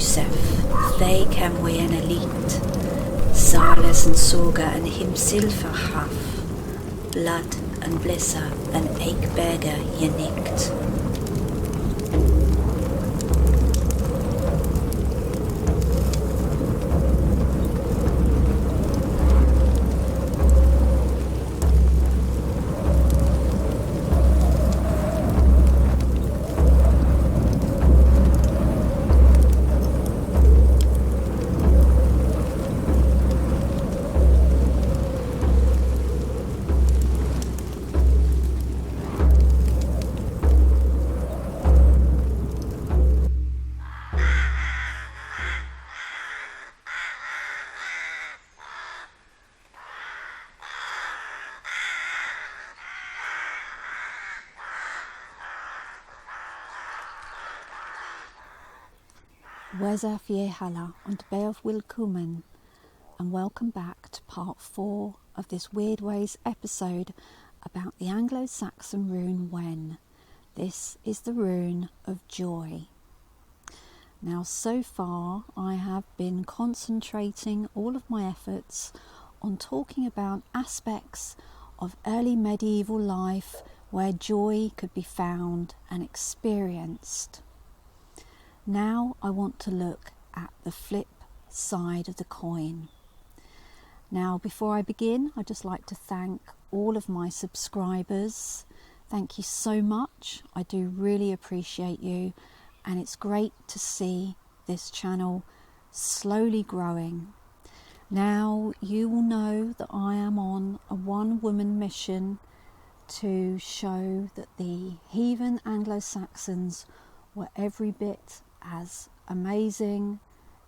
Wēsaþ, they can wear an elite, Sales and Soga and himself half, blood and blessa and eikberger yenikt. Wēsaþ hale und bēoþ wilcuman, and welcome back to part 4 of this Weird Ways episode about the Anglo-Saxon Rune Wen. This is the rune of joy. Now, so far I have been concentrating all of my efforts on talking about aspects of early medieval life where joy could be found and experienced. Now I want to look at the flip side of the coin. Now, before I begin, I'd just like to thank all of my subscribers. Thank you so much. I do really appreciate you, and it's great to see this channel slowly growing. Now, you will know that I am on a one-woman mission to show that the heathen Anglo-Saxons were every bit as amazing,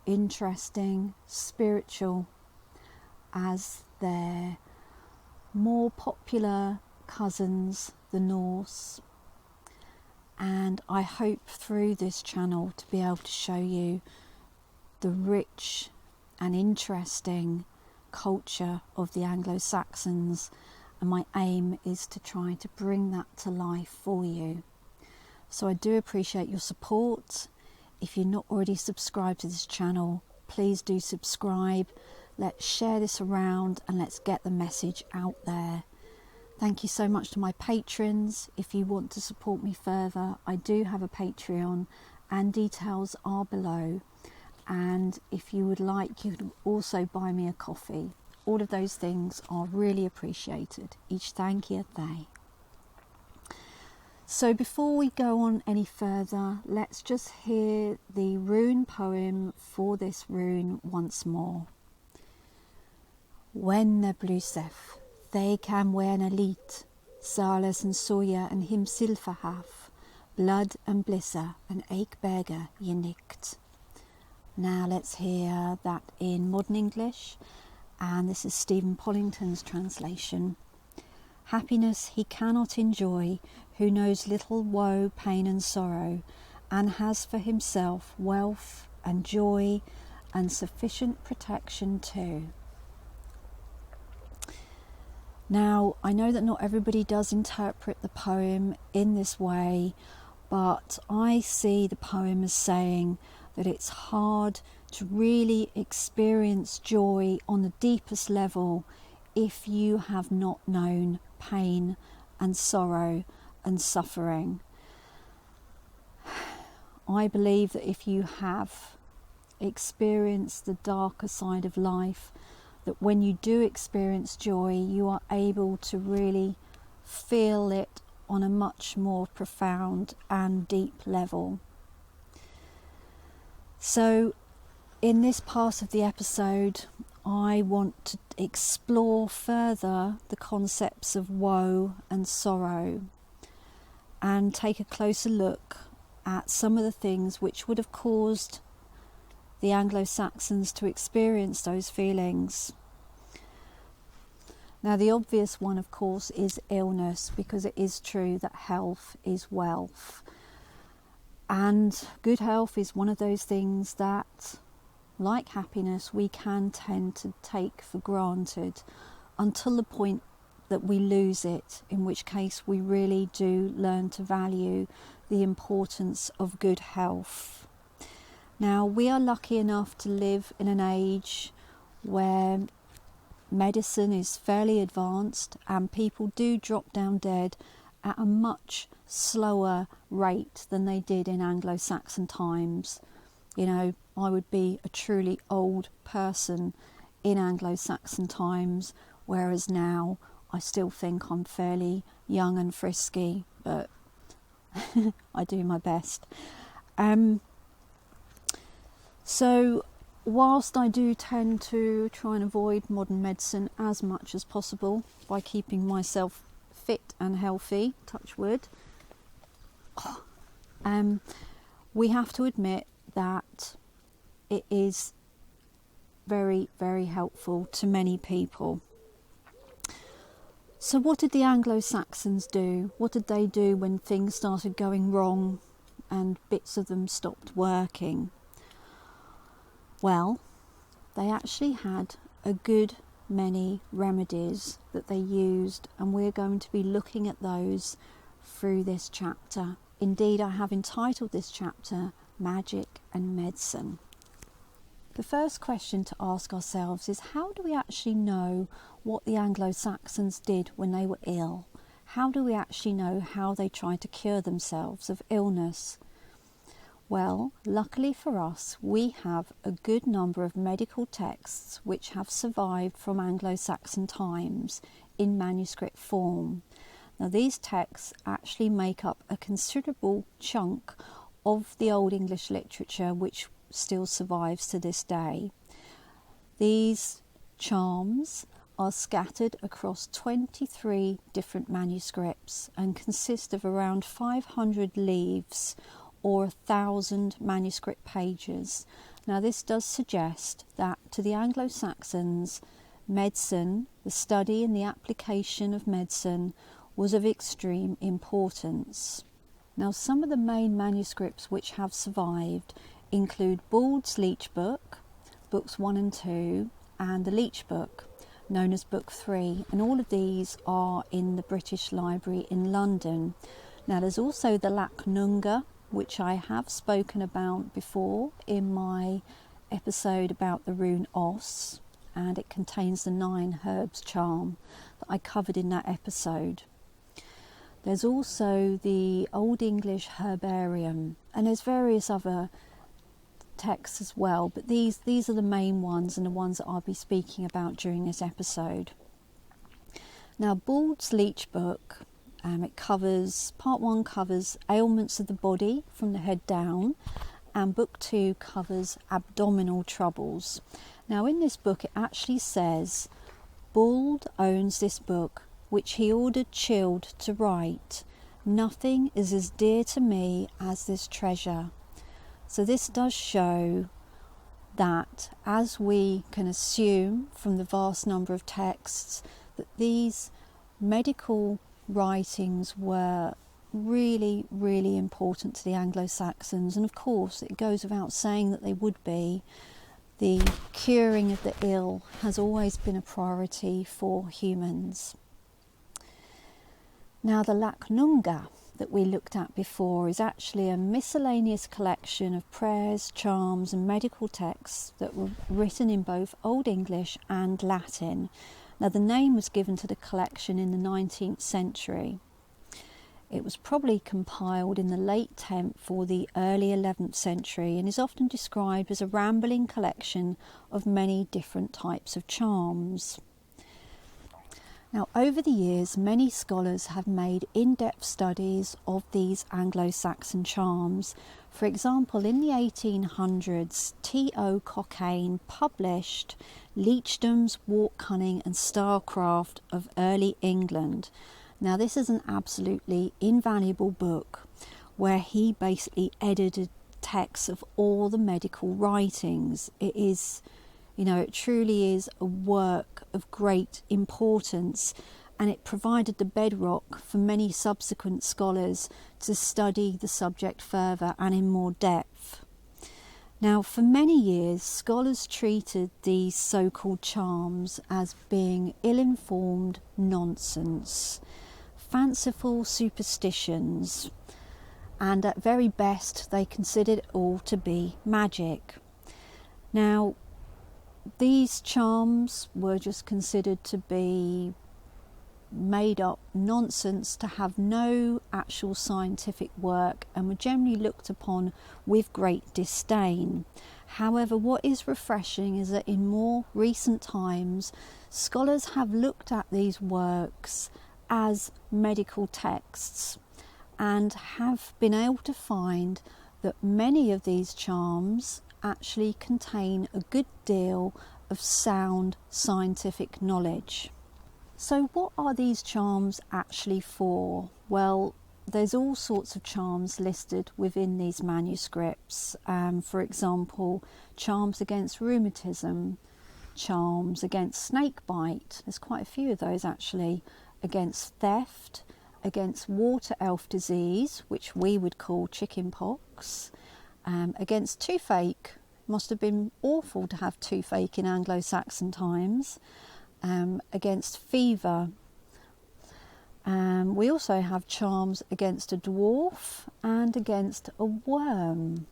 interesting, spiritual as their more popular cousins, the Norse. And I hope through this channel to be able to show you the rich and interesting culture of the Anglo-Saxons, and my aim is to try to bring that to life for you. So I do appreciate your support. If you're not already subscribed to this channel, please do subscribe. Let's share this around and let's get the message out there. Thank you so much to my patrons. If you want to support me further, I do have a Patreon and details are below. And if you would like, you can also buy me a coffee. All of those things are really appreciated. Each thank you a day. So before we go on any further, let's just hear the rune poem for this rune once more. When the Wēsaþ, they can wear an elite, Sales and Soja and himself half, blood and blessa and eikberger yenikt. Now let's hear that in modern English, and this is Stephen Pollington's translation. Happiness he cannot enjoy, who knows little woe, pain and sorrow, and has for himself wealth and joy and sufficient protection too. Now, I know that not everybody does interpret the poem in this way, but I see the poem as saying that it's hard to really experience joy on the deepest level if you have not known pain and sorrow and suffering. I believe that if you have experienced the darker side of life, that when you do experience joy, you are able to really feel it on a much more profound and deep level. So in this part of the episode, I want to explore further the concepts of woe and sorrow and take a closer look at some of the things which would have caused the Anglo-Saxons to experience those feelings. Now, the obvious one, of course, is illness, because it is true that health is wealth. And good health is one of those things that, like happiness, we can tend to take for granted until the point that we lose it, in which case we really do learn to value the importance of good health. Now, we are lucky enough to live in an age where medicine is fairly advanced and people do drop down dead at a much slower rate than they did in Anglo-Saxon times. You know, I would be a truly old person in Anglo-Saxon times, whereas now I still think I'm fairly young and frisky, but I do my best. So whilst I do tend to try and avoid modern medicine as much as possible by keeping myself fit and healthy, touch wood, we have to admit that it is very, very helpful to many people. So what did the Anglo-Saxons do? What did they do when things started going wrong and bits of them stopped working? Well, they actually had a good many remedies that they used, and we're going to be looking at those through this chapter. Indeed, I have entitled this chapter Magic and Medicine. The first question to ask ourselves is, how do we actually know what the Anglo-Saxons did when they were ill? How do we actually know how they tried to cure themselves of illness? Well, luckily for us, we have a good number of medical texts which have survived from Anglo-Saxon times in manuscript form. Now, these texts actually make up a considerable chunk of the Old English literature which still survives to this day. These charms are scattered across 23 different manuscripts and consist of around 500 leaves or 1,000 manuscript pages. Now, this does suggest that to the Anglo-Saxons, medicine, the study and the application of medicine, was of extreme importance. Now, some of the main manuscripts which have survived include Bald's Leech Book, books 1 and 2, and the Leech Book, known as Book 3, and all of these are in the British Library in London. Now, there's also the Lacnunga, which I have spoken about before in my episode about the rune Os, and it contains the 9 herbs charm that I covered in that episode. There's also the Old English Herbarium, and there's various other texts as well, but these are the main ones and the ones that I'll be speaking about during this episode. Now, Bald's Leech Book, it covers, part 1 covers ailments of the body from the head down, and book 2 covers abdominal troubles. Now, in this book it actually says Bald owns this book, which he ordered Chilled to write. Nothing is as dear to me as this treasure. So this does show that, as we can assume from the vast number of texts, that these medical writings were really, really important to the Anglo-Saxons, and of course it goes without saying that they would be. The curing of the ill has always been a priority for humans. Now, the Lacnunga that we looked at before is actually a miscellaneous collection of prayers, charms and medical texts that were written in both Old English and Latin. Now, the name was given to the collection in the 19th century. It was probably compiled in the late 10th or the early 11th century and is often described as a rambling collection of many different types of charms. Now, over the years, many scholars have made in-depth studies of these Anglo-Saxon charms. For example, in the 1800s, T.O. Cockaine published Leechdom's Walk Cunning and Starcraft of Early England. Now, this is an absolutely invaluable book where he basically edited texts of all the medical writings. It is, it truly is a work of great importance, and it provided the bedrock for many subsequent scholars to study the subject further and in more depth. Now, for many years, scholars treated these so-called charms as being ill-informed nonsense, fanciful superstitions, and at very best they considered it all to be magic. Now, these charms were just considered to be made up nonsense, to have no actual scientific work, and were generally looked upon with great disdain. However, what is refreshing is that in more recent times, scholars have looked at these works as medical texts and have been able to find that many of these charms actually contain a good deal of sound scientific knowledge. So what are these charms actually for? Well, there's all sorts of charms listed within these manuscripts. For example, charms against rheumatism, charms against snake bite, there's quite a few of those actually, against theft, against water elf disease, which we would call chicken pox, against toothache. Must have been awful to have toothache in Anglo-Saxon times. Against fever. We also have charms against a dwarf and against a worm.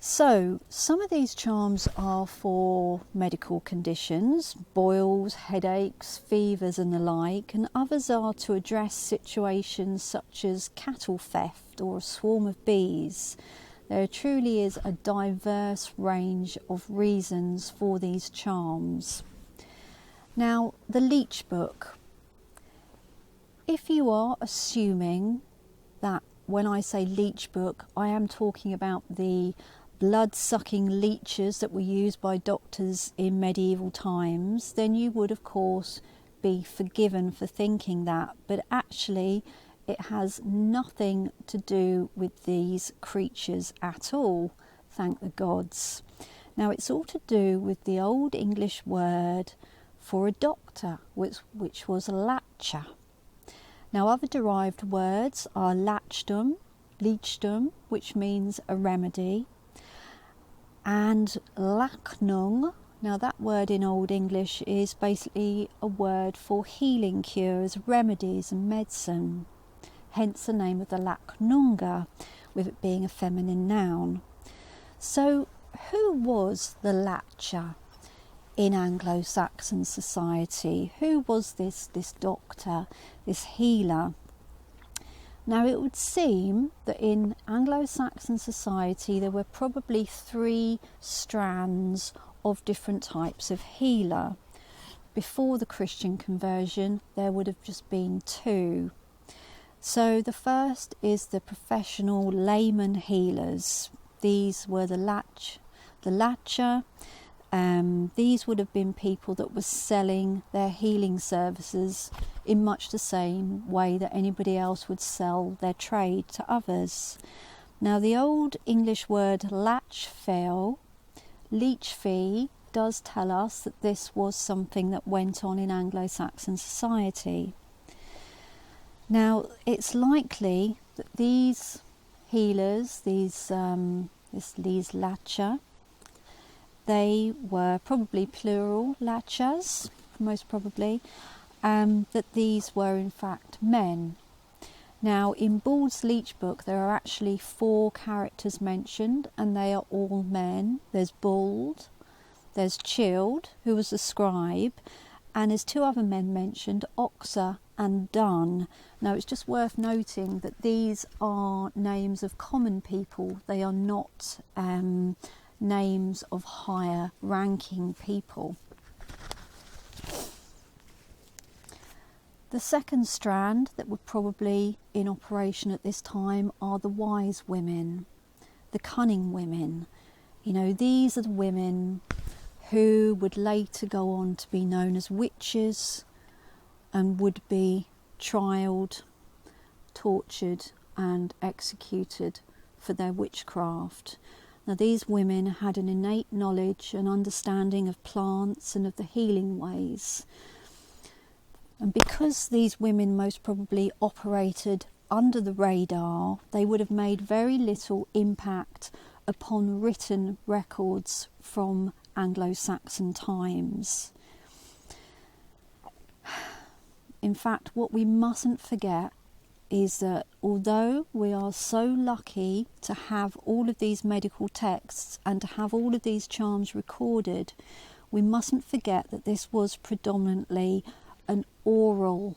So some of these charms are for medical conditions, boils, headaches, fevers and the like, and others are to address situations such as cattle theft or a swarm of bees. There truly is a diverse range of reasons for these charms. Now, the leech book. If you are assuming that when I say leech book, I am talking about the blood-sucking leeches that were used by doctors in medieval times, then you would, of course, be forgiven for thinking that. But actually, it has nothing to do with these creatures at all, thank the gods. Now, it's all to do with the Old English word for a doctor, which was latcher. Now, other derived words are leechdom, which means a remedy, and lacnung. Now, that word in Old English is basically a word for healing cures, remedies and medicine. Hence the name of the lacnunga, with it being a feminine noun. So who was the latcher in Anglo-Saxon society? Who was this doctor, this healer? Now, it would seem that in Anglo-Saxon society there were probably 3 strands of different types of healer. Before the Christian conversion there would have just been 2. So the first is the professional layman healers. These were the latcher. These would have been people that were selling their healing services in much the same way that anybody else would sell their trade to others. Now, the Old English word leech fee, does tell us that this was something that went on in Anglo-Saxon society. Now, it's likely that these healers, these latcher, they were probably plural latchers, most probably, that these were in fact men. Now, in Bald's Leech Book there are actually 4 characters mentioned, and they are all men. There's Bald, there's Childe, who was a scribe, and there's 2 other men mentioned, Oxer and Dun. Now, it's just worth noting that these are names of common people. They are not names of higher ranking people. The second strand that were probably in operation at this time are the wise women, the cunning women. You know, these are the women who would later go on to be known as witches and would be trialed, tortured and executed for their witchcraft. Now, these women had an innate knowledge and understanding of plants and of the healing ways. And because these women most probably operated under the radar, they would have made very little impact upon written records from Anglo-Saxon times. In fact, what we mustn't forget is that although we are so lucky to have all of these medical texts and to have all of these charms recorded, we mustn't forget that this was predominantly an oral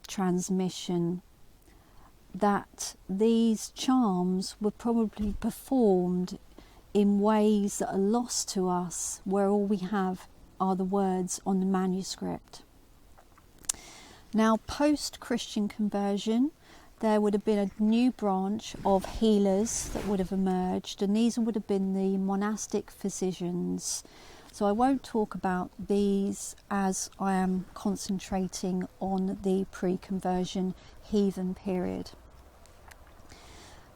transmission, that these charms were probably performed in ways that are lost to us, where all we have are the words on the manuscript. Now, post-Christian conversion, there would have been a new branch of healers that would have emerged, and these would have been the monastic physicians. So I won't talk about these as I am concentrating on the pre-conversion heathen period.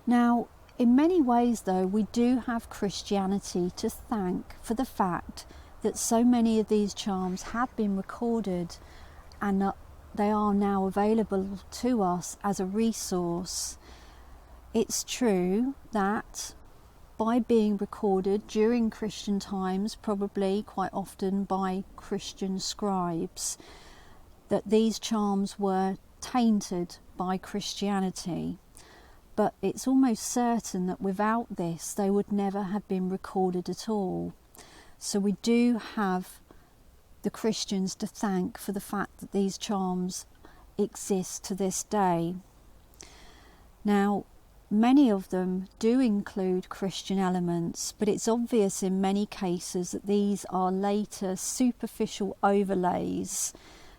Now, in many ways though, we do have Christianity to thank for the fact that so many of these charms have been recorded and that they are now available to us as a resource. It's true that by being recorded during Christian times, probably quite often by Christian scribes, that these charms were tainted by Christianity. But it's almost certain that without this, they would never have been recorded at all. So we do have the Christians to thank for the fact that these charms exist to this day. Now, many of them do include Christian elements, but it's obvious in many cases that these are later superficial overlays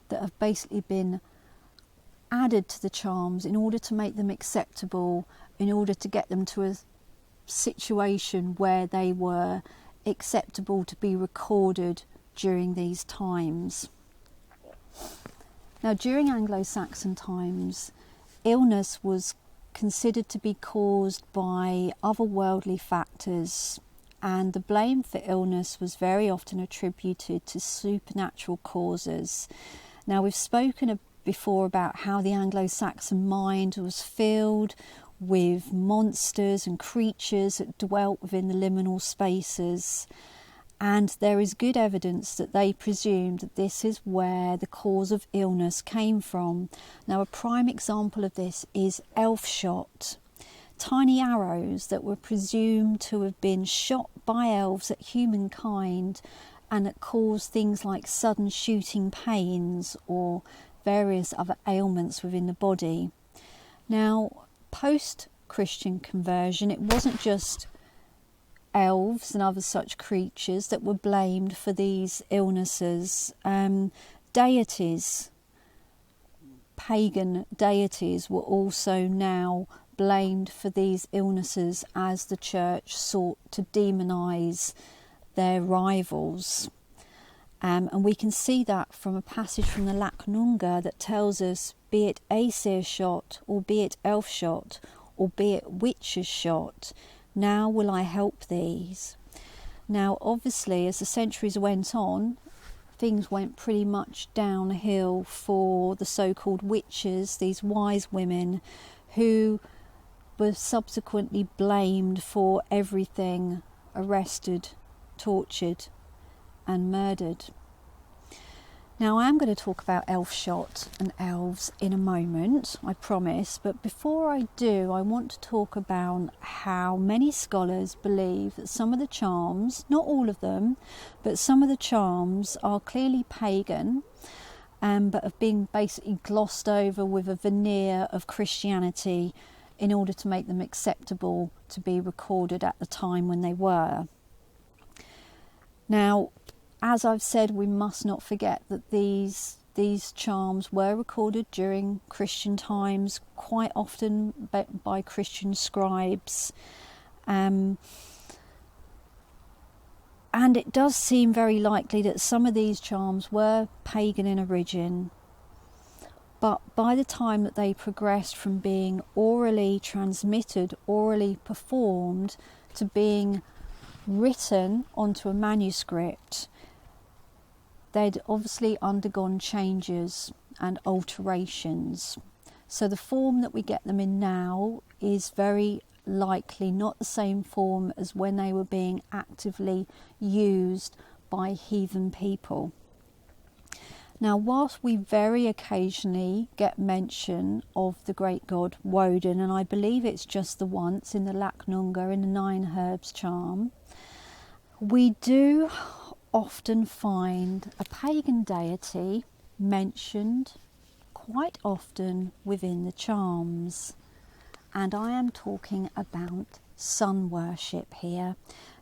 that have basically been added to the charms in order to make them acceptable, in order to get them to a situation where they were acceptable to be recorded during these times. Now, during Anglo-Saxon times, illness was considered to be caused by otherworldly factors, and the blame for illness was very often attributed to supernatural causes. Now, we've spoken before about how the Anglo-Saxon mind was filled with monsters and creatures that dwelt within the liminal spaces, and there is good evidence that they presumed that this is where the cause of illness came from. Now, a prime example of this is elf shot, tiny arrows that were presumed to have been shot by elves at humankind and that caused things like sudden shooting pains or various other ailments within the body. Now, post-Christian conversion, it wasn't just elves and other such creatures that were blamed for these illnesses. Deities, pagan deities, were also now blamed for these illnesses as the church sought to demonize their rivals. And we can see that from a passage from the Lacnunga that tells us, be it Aesir shot, or be it elf shot, or be it witches shot, now will I help these. Now, obviously, as the centuries went on, things went pretty much downhill for the so-called witches, these wise women who were subsequently blamed for everything, arrested, tortured and murdered. Now, I am going to talk about elf shot and elves in a moment, I promise, but before I do, I want to talk about how many scholars believe that some of the charms, not all of them, but some of the charms are clearly pagan, but have been basically glossed over with a veneer of Christianity in order to make them acceptable to be recorded at the time when they were. Now, as I've said, we must not forget that these charms were recorded during Christian times, quite often by Christian scribes. And it does seem very likely that some of these charms were pagan in origin. But by the time that they progressed from being orally transmitted, orally performed, to being written onto a manuscript, they'd obviously undergone changes and alterations. So the form that we get them in now is very likely not the same form as when they were being actively used by heathen people. Now, whilst we very occasionally get mention of the great god Woden, and I believe it's just the once in the Lacknunga in the 9 Herbs charm, we do often find a pagan deity mentioned quite often within the charms. And I am talking about sun worship here.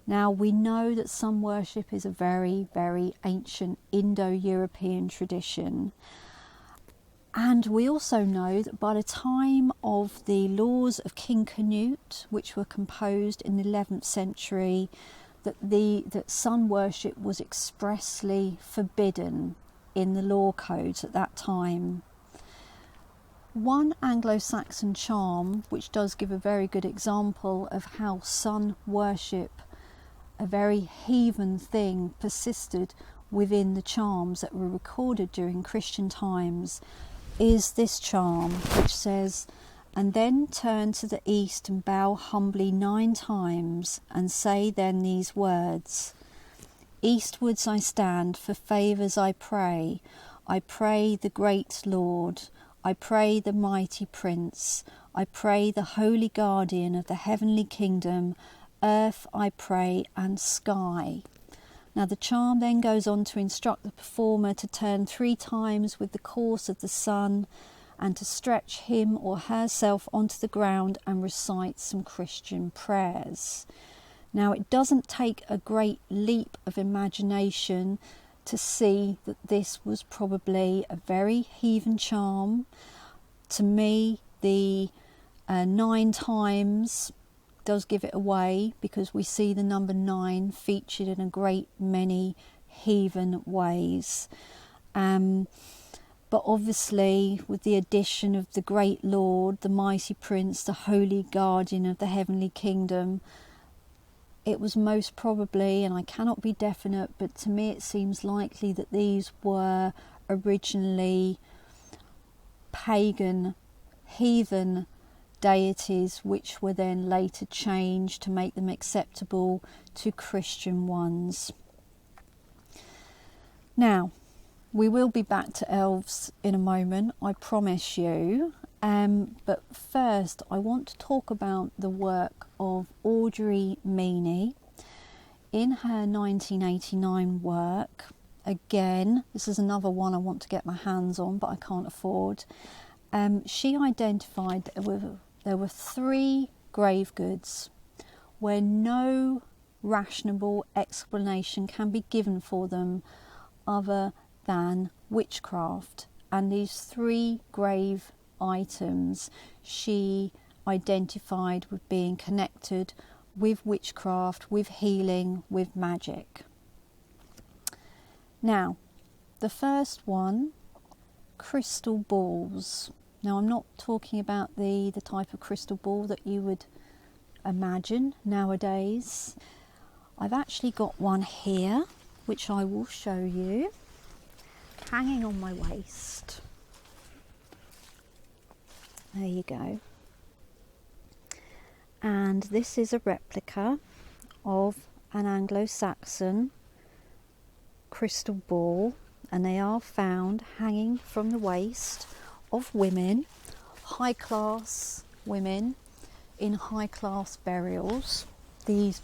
Now, we know that sun worship is a very, very ancient Indo-European tradition. And we also know that by the time of the laws of King Canute, which were composed in the 11th century, that sun worship was expressly forbidden in the law codes at that time. One Anglo-Saxon charm, which does give a very good example of how sun worship, a very heathen thing, persisted within the charms that were recorded during Christian times, is this charm, which says, "And then turn to the east and bow humbly 9 times, and say then these words, Eastwards I stand, for favours I pray the great Lord, I pray the mighty Prince, I pray the holy guardian of the heavenly kingdom, earth I pray and sky." Now the charm then goes on to instruct the performer to turn 3 times with the course of the sun and to stretch him or herself onto the ground and recite some Christian prayers. Now it doesn't take a great leap of imagination to see that this was probably a very heathen charm. To me, the 9 times does give it away, because we see the number 9 featured in a great many heathen ways. But obviously, with the addition of the great Lord, the mighty Prince, the holy guardian of the heavenly kingdom, it was most probably, and I cannot be definite, but to me it seems likely that these were originally pagan, heathen deities, which were then later changed to make them acceptable to Christian ones. Now, we will be back to elves in a moment, I promise you. But first, I want to talk about the work of Audrey Meany in her 1989 work. Again, this is another one I want to get my hands on, but I can't afford. She identified that there were 3 grave goods where no rational explanation can be given for them other than witchcraft. And these 3 grave items she identified with being connected with witchcraft, with healing, with magic. Now, the first one, crystal balls. Now, I'm not talking about the type of crystal ball that you would imagine nowadays. I've actually got one here, which I will show you, hanging on my waist. There you go. And this is a replica of an Anglo-Saxon crystal ball, and they are found hanging from the waist of women, high class women in high class burials. These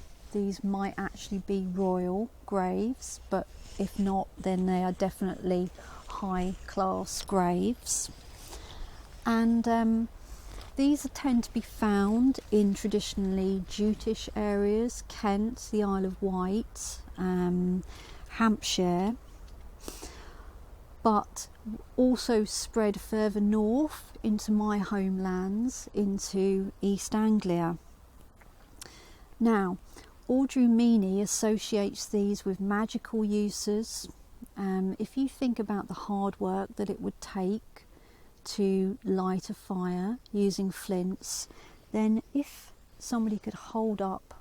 might actually be royal graves, but if not, then they are definitely high class graves. And these tend to be found in traditionally Jutish areas, Kent, the Isle of Wight, Hampshire, but also spread further north into my homelands, into East Anglia. Now, Audrey Meany associates these with magical uses. If you think about the hard work that it would take to light a fire using flints, then if somebody could hold up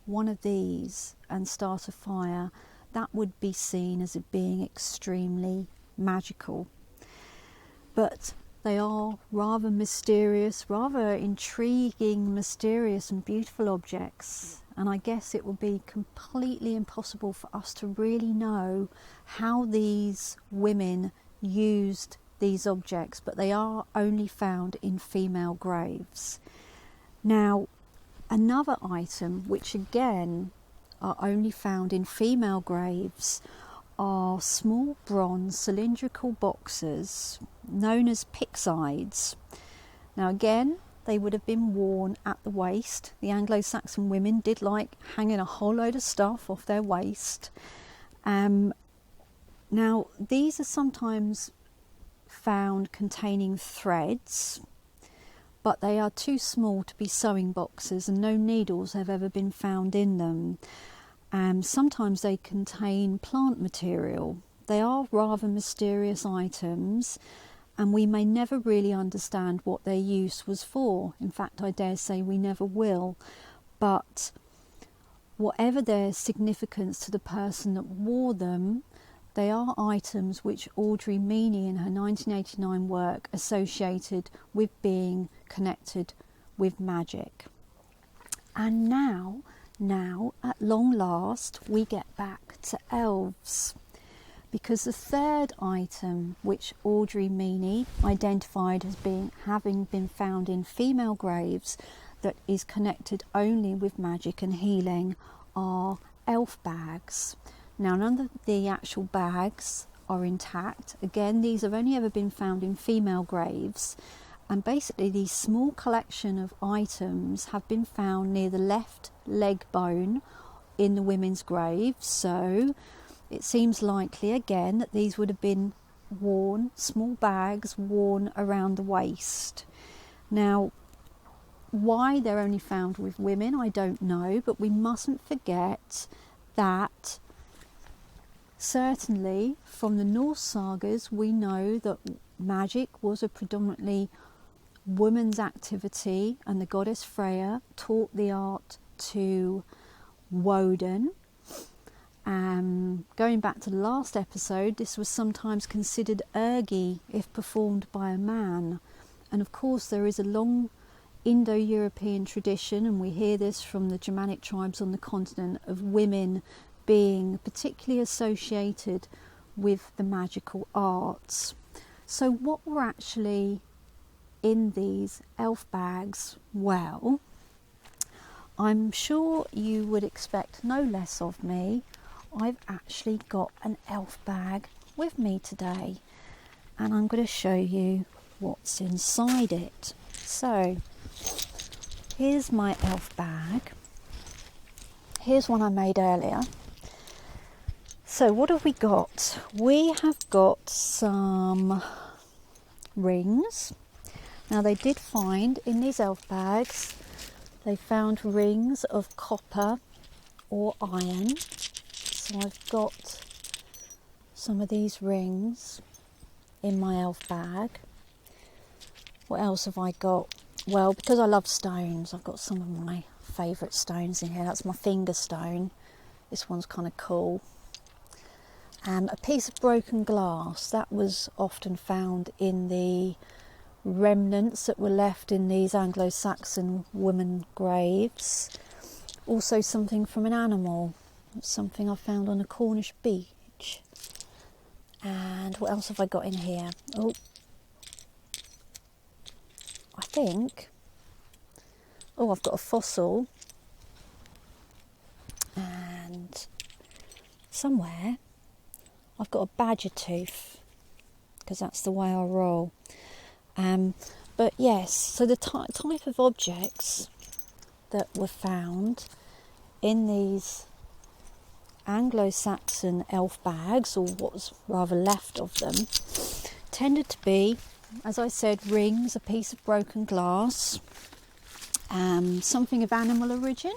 one of these and start a fire, that would be seen as it being extremely magical. But they are rather mysterious, rather intriguing, mysterious and beautiful objects, and I guess it would be completely impossible for us to really know how these women used these objects, but they are only found in female graves. Now, another item which again are only found in female graves are small bronze cylindrical boxes known as pyxides. Now again, they would have been worn at the waist. The Anglo-Saxon women did like hanging a whole load of stuff off their waist. Now these are sometimes found containing threads, but they are too small to be sewing boxes and no needles have ever been found in them. Sometimes they contain plant material. They are rather mysterious items, and we may never really understand what their use was for. In fact, I dare say we never will. But whatever their significance to the person that wore them, they are items which Audrey Meany in her 1989 work associated with being connected with magic. And now, at long last, we get back to elves. Because the third item which Audrey Meany identified as having been found in female graves that is connected only with magic and healing are elf bags. Now, none of the actual bags are intact. Again, these have only ever been found in female graves, and basically these small collection of items have been found near the left leg bone in the women's graves. So it seems likely again that these would have been worn, small bags worn around the waist. Now, why they're only found with women, I don't know, but we mustn't forget that certainly from the Norse sagas we know that magic was a predominantly woman's activity, and the goddess Freya taught the art to Woden. Going back to the last episode, this was sometimes considered ergi if performed by a man. And of course there is a long Indo-European tradition, and we hear this from the Germanic tribes on the continent, of women being particularly associated with the magical arts. So what were actually in these elf bags? Well, I'm sure you would expect no less of me. I've actually got an elf bag with me today, and I'm going to show you what's inside it. So here's my elf bag. Here's one I made earlier. So what have we got? We have got some rings. Now they did find in these elf bags, they found rings of copper or iron. So I've got some of these rings in my elf bag. What else have I got? Well, because I love stones, I've got some of my favourite stones in here. That's my finger stone. This one's kind of cool. A piece of broken glass that was often found in the remnants that were left in these Anglo-Saxon women graves. Also something from an animal. It's something I found on a Cornish beach. And what else have I got in here? Oh, I think, I've got a fossil, and somewhere I've got a badger tooth, because that's the way I roll. But yes, so the type of objects that were found in these Anglo-Saxon elf bags, or what was rather left of them, tended to be, as I said, rings, a piece of broken glass, something of animal origin,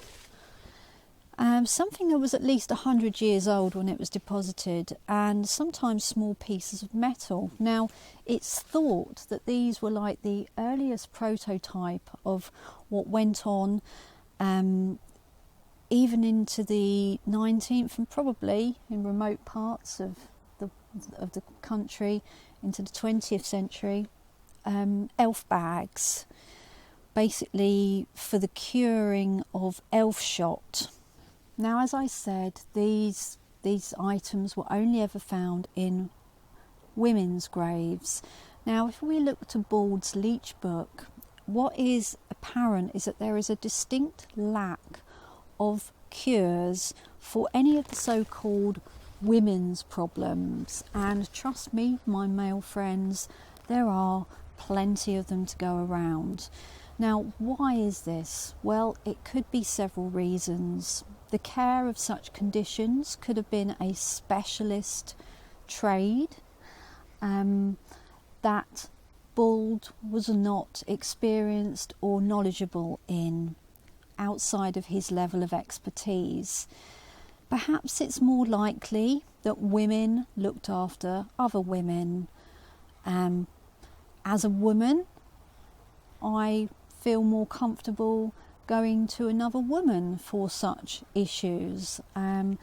something that was at least 100 years old when it was deposited, and sometimes small pieces of metal. Now, it's thought that these were like the earliest prototype of what went on even into the 19th, and probably in remote parts of the country into the 20th century, elf bags, basically for the curing of elf shot. Now, as I said, these items were only ever found in women's graves. Now, if we look to Bald's Leech Book, what is apparent is that there is a distinct lack of cures for any of the so-called women's problems, and trust me, my male friends, there are plenty of them to go around. Now, why is this? Well, it could be several reasons. The care of such conditions could have been a specialist trade that Bald was not experienced or knowledgeable in outside of his level of expertise. Perhaps it's more likely that women looked after other women. As a woman, I feel more comfortable going to another woman for such issues. And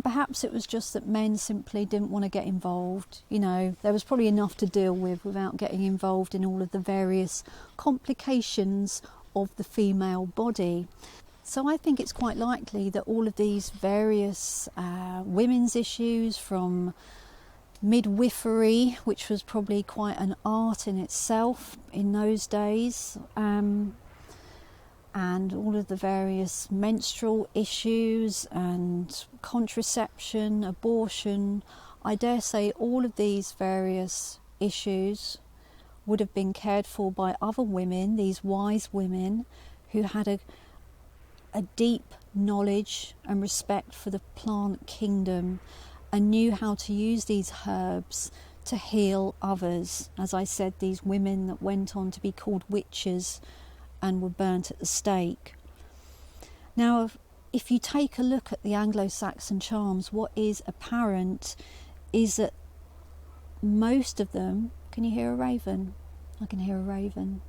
perhaps it was just that men simply didn't want to get involved. You know, there was probably enough to deal with without getting involved in all of the various complications of the female body. So I think it's quite likely that all of these various women's issues, from midwifery, which was probably quite an art in itself in those days, and all of the various menstrual issues and contraception, abortion, I dare say all of these various issues would have been cared for by other women, these wise women who had a deep knowledge and respect for the plant kingdom and knew how to use these herbs to heal others. As I said, these women that went on to be called witches and were burnt at the stake. Now, if you take a look at the Anglo-Saxon charms, what is apparent is that most of them... Can you hear a raven? I can hear a raven.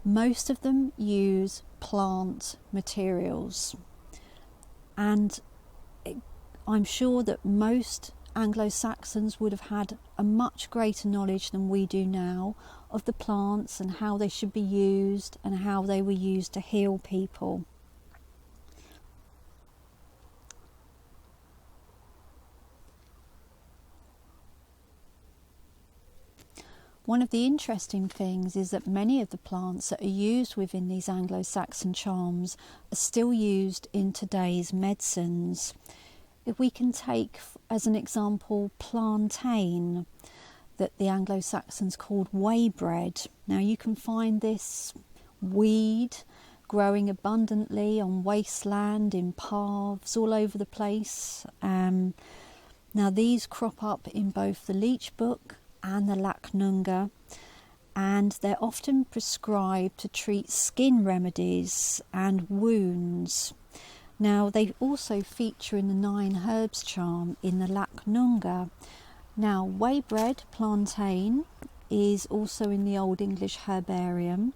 Most of them use plant materials, and I'm sure that most Anglo-Saxons would have had a much greater knowledge than we do now of the plants and how they should be used and how they were used to heal people. One of the interesting things is that many of the plants that are used within these Anglo-Saxon charms are still used in today's medicines. If we can take as an example plantain, that the Anglo-Saxons called waybread. Now you can find this weed growing abundantly on wasteland, in paths, all over the place. Now these crop up in both the Leech Book and the Lacnunga, and they're often prescribed to treat skin remedies and wounds. Now they also feature in the 9 herbs charm in the Lacnunga. Now waybread, plantain, is also in the Old English Herbarium,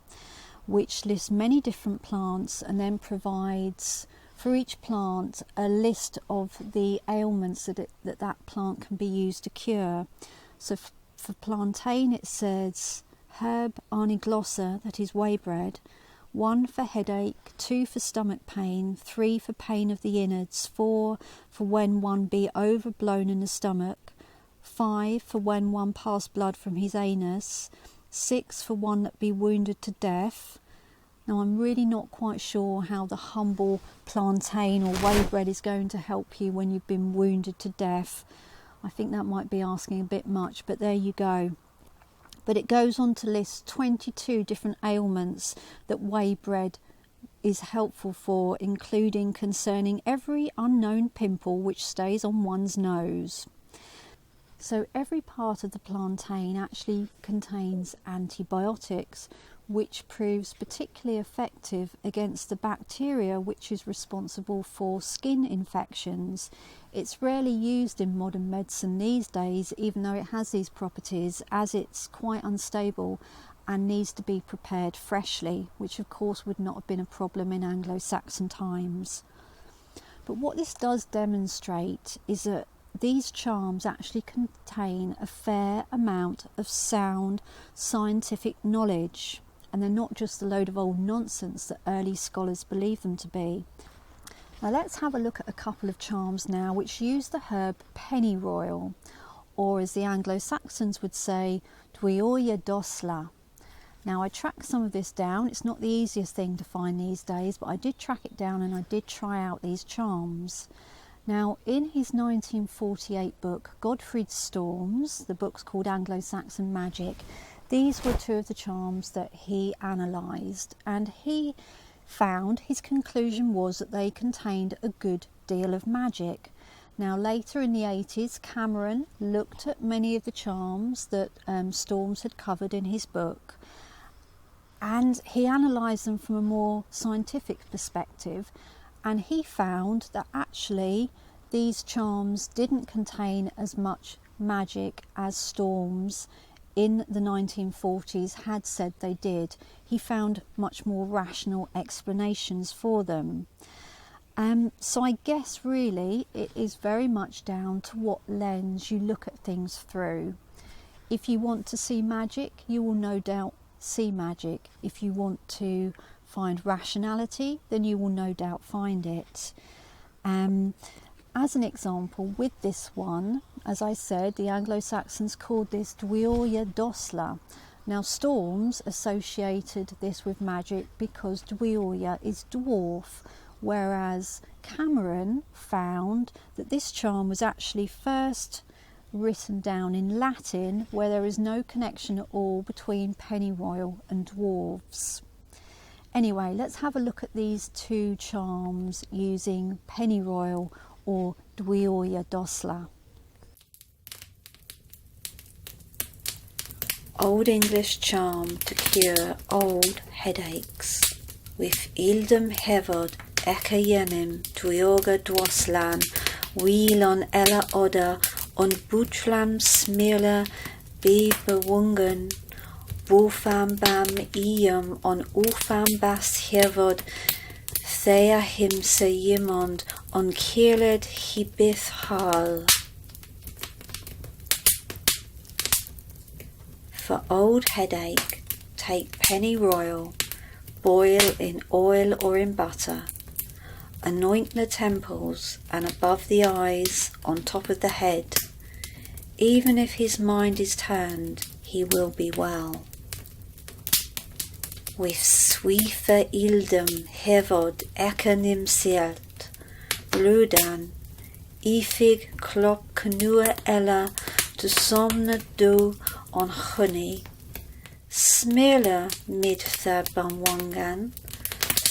which lists many different plants and then provides for each plant a list of the ailments that plant can be used to cure. So for plantain it says herb arniglossa, that is waybread, 1 for headache, 2 for stomach pain, 3 for pain of the innards, 4 for when one be overblown in the stomach, 5 for when one pass blood from his anus, 6 for one that be wounded to death. Now I'm really not quite sure how the humble plantain or waybread is going to help you when you've been wounded to death. I think that might be asking a bit much, but there you go. But it goes on to list 22 different ailments that waybread is helpful for, including concerning every unknown pimple which stays on one's nose. So every part of the plantain actually contains antibiotics, which proves particularly effective against the bacteria which is responsible for skin infections. It's rarely used in modern medicine these days, even though it has these properties, as it's quite unstable and needs to be prepared freshly, which of course would not have been a problem in Anglo-Saxon times. But what this does demonstrate is that these charms actually contain a fair amount of sound scientific knowledge, and they're not just a load of old nonsense that early scholars believed them to be. Now let's have a look at a couple of charms now which use the herb pennyroyal, or as the Anglo-Saxons would say, bēoþ. Now I tracked some of this down. It's not the easiest thing to find these days, but I did track it down and I did try out these charms. Now in his 1948 book, Godfrey's Storms, the book's called Anglo-Saxon Magic, these were two of the charms that he analysed, and he found his conclusion was that they contained a good deal of magic. Now later in the 80s, Cameron looked at many of the charms that Storms had covered in his book, and he analysed them from a more scientific perspective, and he found that actually these charms didn't contain as much magic as Storms in the 1940s had said they did. He found much more rational explanations for them. So I guess really it is very much down to what lens you look at things through. If you want to see magic, you will no doubt see magic. If you want to find rationality, then you will no doubt find it. As an example, with this one, as I said, the Anglo-Saxons called this bēoþ. Now Storms associated this with magic because bēoþ is dwarf, whereas Cameron found that this charm was actually first written down in Latin, where there is no connection at all between pennyroyal and dwarves. Anyway, let's have a look at these two charms using pennyroyal or bēoþ. Old English charm to cure old headaches. With ildum hevod ecce jenim bēoþ dwoslan, wheel on ella odda, on butlam smirla be bewungen, bofam bam ium on ufam bas hevod, thea himse jimond on kirled hibith hal. For old headache, take pennyroyal, boil in oil or in butter, anoint the temples and above the eyes, on top of the head. Even if his mind is turned, he will be well. With swifa ildum hevod ekanim sielt, brudan, ifig klok knua ella de somna do on honey, smirla midtha banwangan,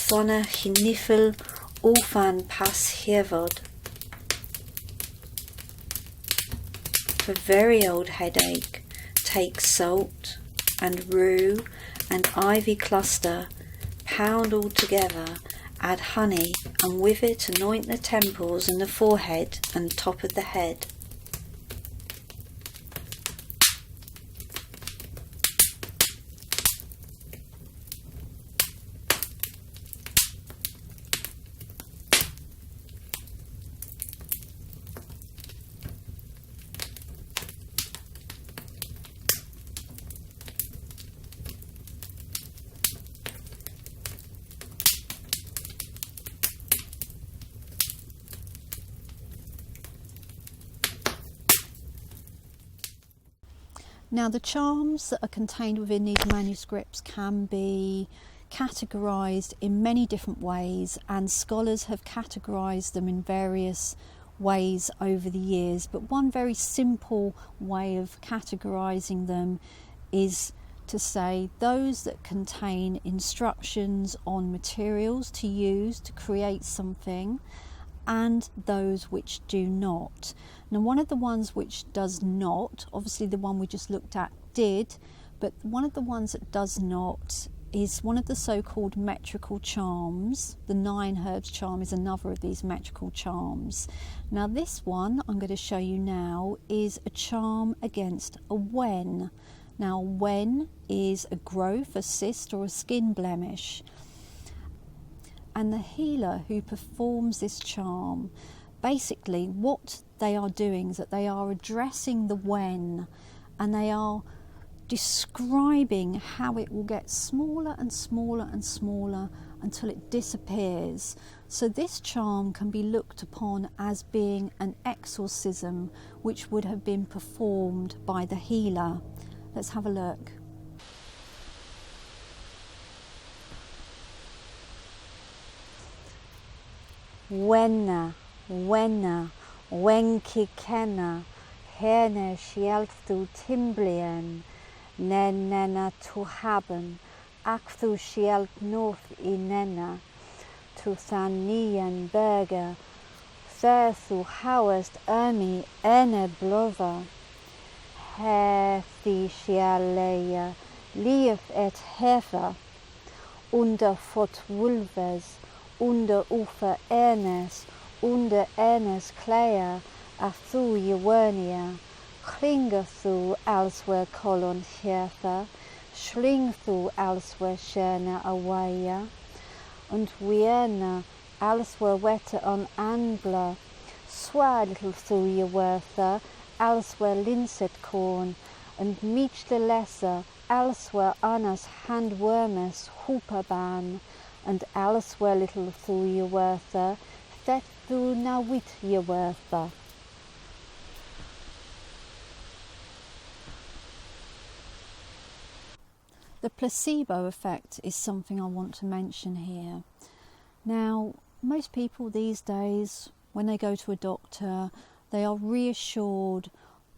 thona hinifel ufan pas hevod. For very old headache, take salt and rue and ivy cluster, pound all together, add honey, and with it anoint the temples and the forehead and top of the head. Now the charms that are contained within these manuscripts can be categorised in many different ways, and scholars have categorised them in various ways over the years, but one very simple way of categorising them is to say those that contain instructions on materials to use to create something, and those which do not. Now one of the ones which does not, obviously the one we just looked at did, but one of the ones that does not is one of the so-called metrical charms. The 9 herbs charm is another of these metrical charms. Now this one I'm going to show you now is a charm against a wen. Now wen is a growth, a cyst or a skin blemish. And the healer who performs this charm, basically what they are doing is that they are addressing the wen, and they are describing how it will get smaller and smaller and smaller until it disappears. So this charm can be looked upon as being an exorcism which would have been performed by the healer. Let's have a look. Wenna, wenkikena, herne shielthu timblian, nenena to haben, achthu shielt north inena, to thanian berger, therthu howest ermi ene blova, hethi shialeia, lief et hefer, under fot wulves, under ufer Ernest Clare, a thu Jewernia, klinger thu elsewhere colon hertha, schling thu elsewhere schöne awaya, und Wiener elsewhere wetter on Angler, swar little thu Jewertha, elsewhere linset corn, and mich the lesser, elsewhere Annas handwormes hooperban, and elsewhere little thu Jewertha, that thu na wit Jewertha. The placebo effect is something I want to mention here. Now, most people these days, when they go to a doctor, they are reassured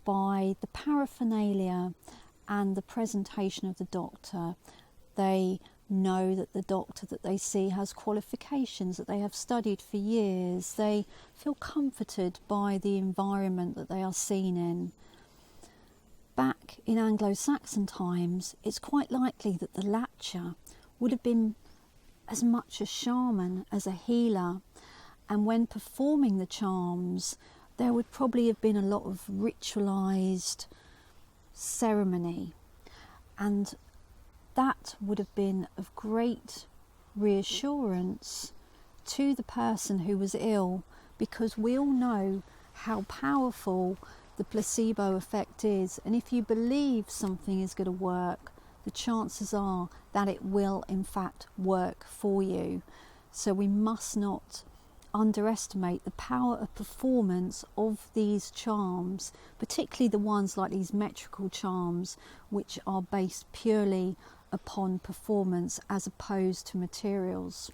by the paraphernalia and the presentation of the doctor. They know that the doctor that they see has qualifications, that they have studied for years. They feel comforted by the environment that they are seen in. Back in Anglo-Saxon times, it's quite likely that the latcher would have been as much a shaman as a healer, and when performing the charms there would probably have been a lot of ritualized ceremony, and that would have been of great reassurance to the person who was ill, because we all know how powerful the placebo effect is, and if you believe something is going to work, the chances are that it will in fact work for you. So we must not underestimate the power of performance of these charms, particularly the ones like these metrical charms, which are based purely upon performance as opposed to materials.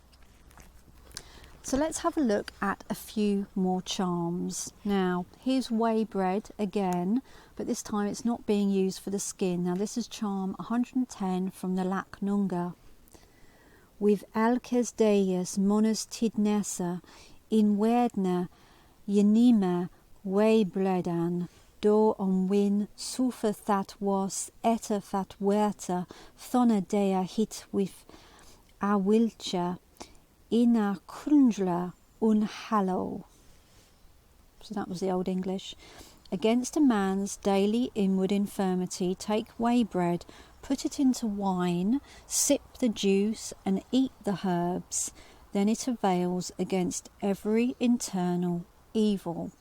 So let's have a look at a few more charms. Now, here's whey bread again, but this time it's not being used for the skin. Now, this is charm 110 from the Lac Nunga. With elkes deus monos tidnessa in wedna yenima whey breadan do on win sufa that was eta that werta thona dea hit with a wilcha in a kundla un halo. So that was the Old English. Against a man's daily inward infirmity, take whey bread, put it into wine, sip the juice and eat the herbs, then it avails against every internal evil.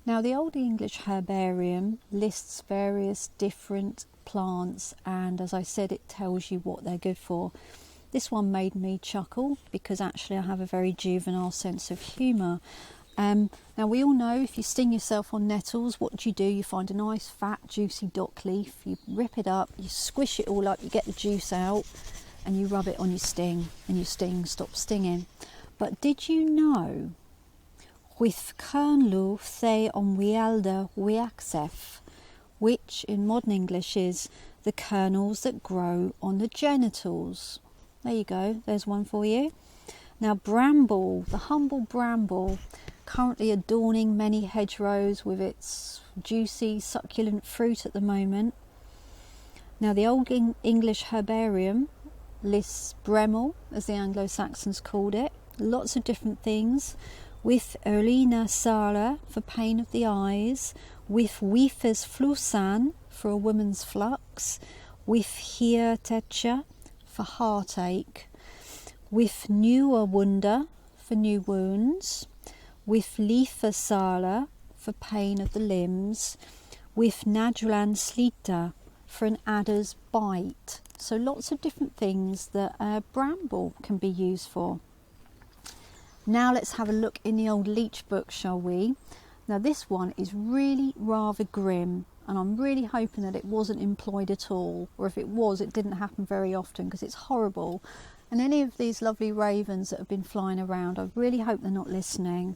Now, the Old English herbarium lists various different plants, and as I said, it tells you what they're good for. This one made me chuckle because actually I have a very juvenile sense of humour. Now, we all know if you sting yourself on nettles, what do? You find a nice fat juicy dock leaf, you rip it up, you squish it all up, you get the juice out and you rub it on your sting, and your sting stops stinging. But did you know with kernlu the on wielder Wēsaþ, which in modern English is the kernels that grow on the genitals? There you go, there's one for you. Now, bramble, the humble bramble, currently adorning many hedgerows with its juicy succulent fruit at the moment. Now, the Old English herbarium lis bremel, as the Anglo-Saxons called it. Lots of different things. With erlina sara, for pain of the eyes. With weefers flusan, for a woman's flux. With hiertecha, for heartache. With newer wunda, for new wounds. With lifa sala, for pain of the limbs. With nadjulan slita, for an adder's bite. So lots of different things that a bramble can be used for. Now let's have a look in the old leech book, shall we? Now this one is really rather grim, and I'm really hoping that it wasn't employed at all, or if it was, it didn't happen very often, because it's horrible. And any of these lovely ravens that have been flying around, I really hope they're not listening.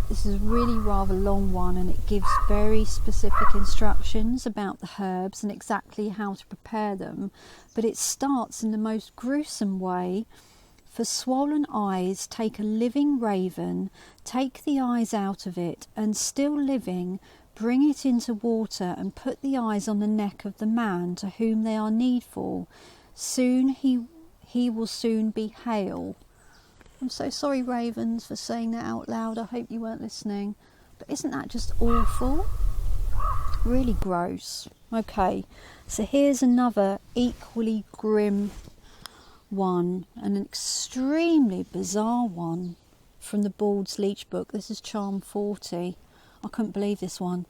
This is a really rather long one, and it gives very specific instructions about the herbs and exactly how to prepare them. But it starts in the most gruesome way. For swollen eyes, take a living raven, take the eyes out of it, and still living, bring it into water and put the eyes on the neck of the man to whom they are needful. Soon he will soon be hale. I'm so sorry, ravens, for saying that out loud. I hope you weren't listening. But isn't that just awful? Really gross. Okay, so here's another equally grim one, and an extremely bizarre one from the Bald's Leech book. This is charm 40. I couldn't believe this one.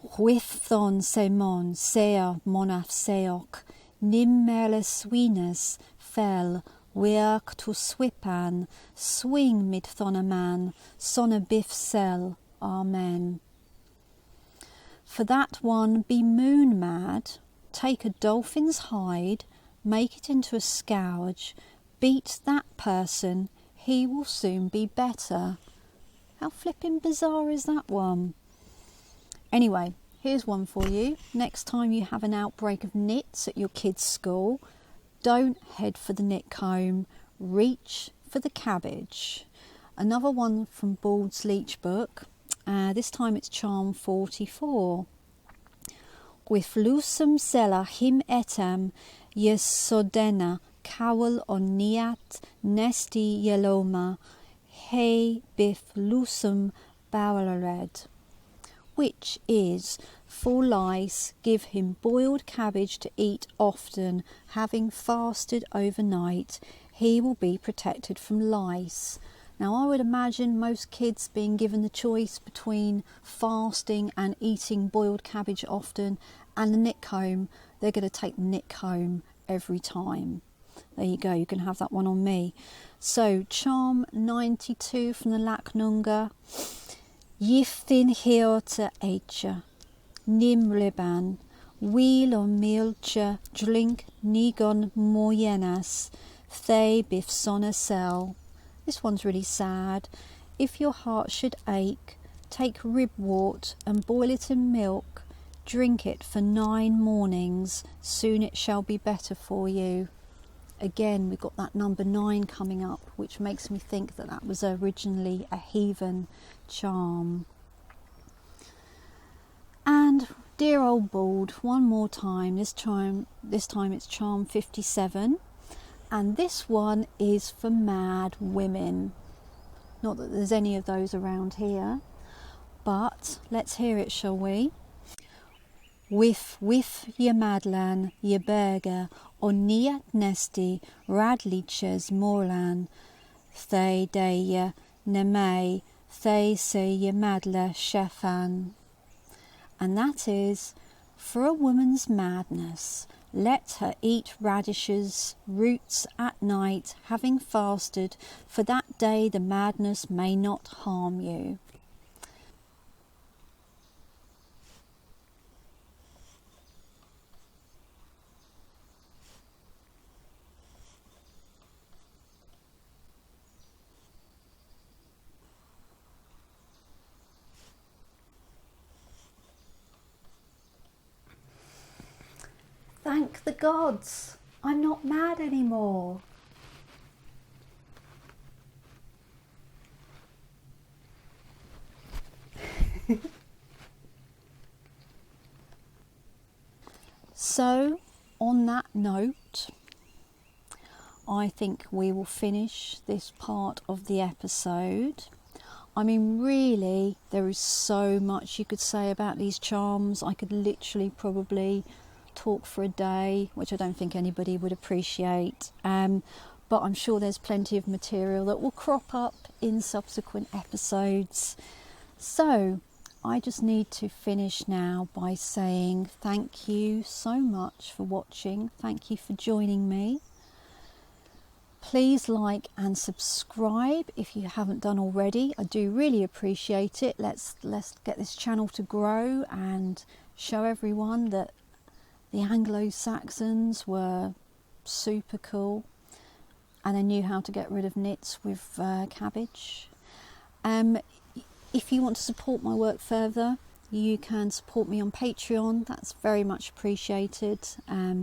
Wēsaþ semon sea monaf seok nim merle swines fell werk to swipan swing mid thona man sonna biff sell. Amen. For that one be moon mad, take a dolphin's hide, make it into a scourge, beat that person, he will soon be better. How flipping bizarre is that one? Anyway, here's one for you. Next time you have an outbreak of nits at your kid's school, don't head for the nit comb, reach for the cabbage. Another one from Bald's Leech book. This time it's charm 44. With lusum sella him etam yesodena kawal on niat nesti yeloma he bif lusum bawalared, which is, for lice, give him boiled cabbage to eat often, having fasted overnight, he will be protected from lice. Now I would imagine most kids being given the choice between fasting and eating boiled cabbage often and the nit comb, they're going to take the nit comb every time. There you go, you can have that one on me. So charm 92 from the Lacnunga. Yiftin heorta eicha, nim riban, wheel on milcha, drink nigon moyenas, thay bif sona sell. This one's really sad. If your heart should ache, take ribwort and boil it in milk, drink it for 9 mornings, soon it shall be better for you. Again, we've got that number 9 coming up, which makes me think that that was originally a heathen charm. And dear old Bald, one more time. This time it's charm 57, and this one is for mad women. Not that there's any of those around here, but let's hear it, shall we? Whiff ye madlan ye berger on niat nesti radliches morlan thay deie nemei thay se ye madla shefan. And that is, for a woman's madness, let her eat radishes, roots at night, having fasted, for that day the madness may not harm you. Thank the gods, I'm not mad anymore. So, on that note, I think we will finish this part of the episode. I mean, really, there is so much you could say about these charms. I could literally probably talk for a day, which I don't think anybody would appreciate. But I'm sure there's plenty of material that will crop up in subsequent episodes. So I just need to finish now by saying thank you so much for watching. Thank you for joining me. Please like and subscribe if you haven't done already. I do really appreciate it. Let's get this channel to grow and show everyone that the Anglo-Saxons were super cool and they knew how to get rid of nits with cabbage. If you want to support my work further, you can support me on Patreon. That's very much appreciated.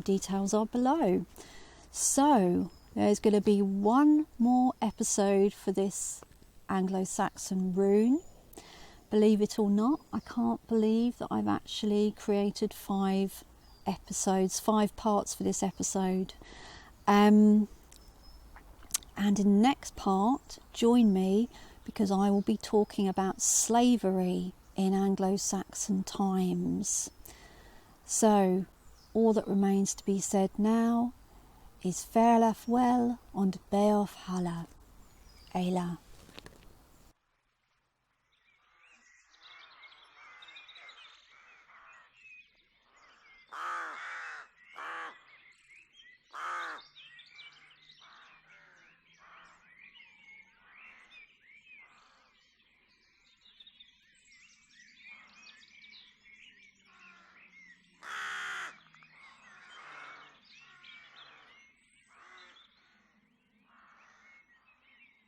Details are below. So there's going to be one more episode for this Anglo-Saxon rune. Believe it or not, I can't believe that I've actually created 5 episodes, 5 parts for this episode. And in the next part, join me, because I will be talking about slavery in Anglo-Saxon times. So all that remains to be said now is farewell and bēoþ hale.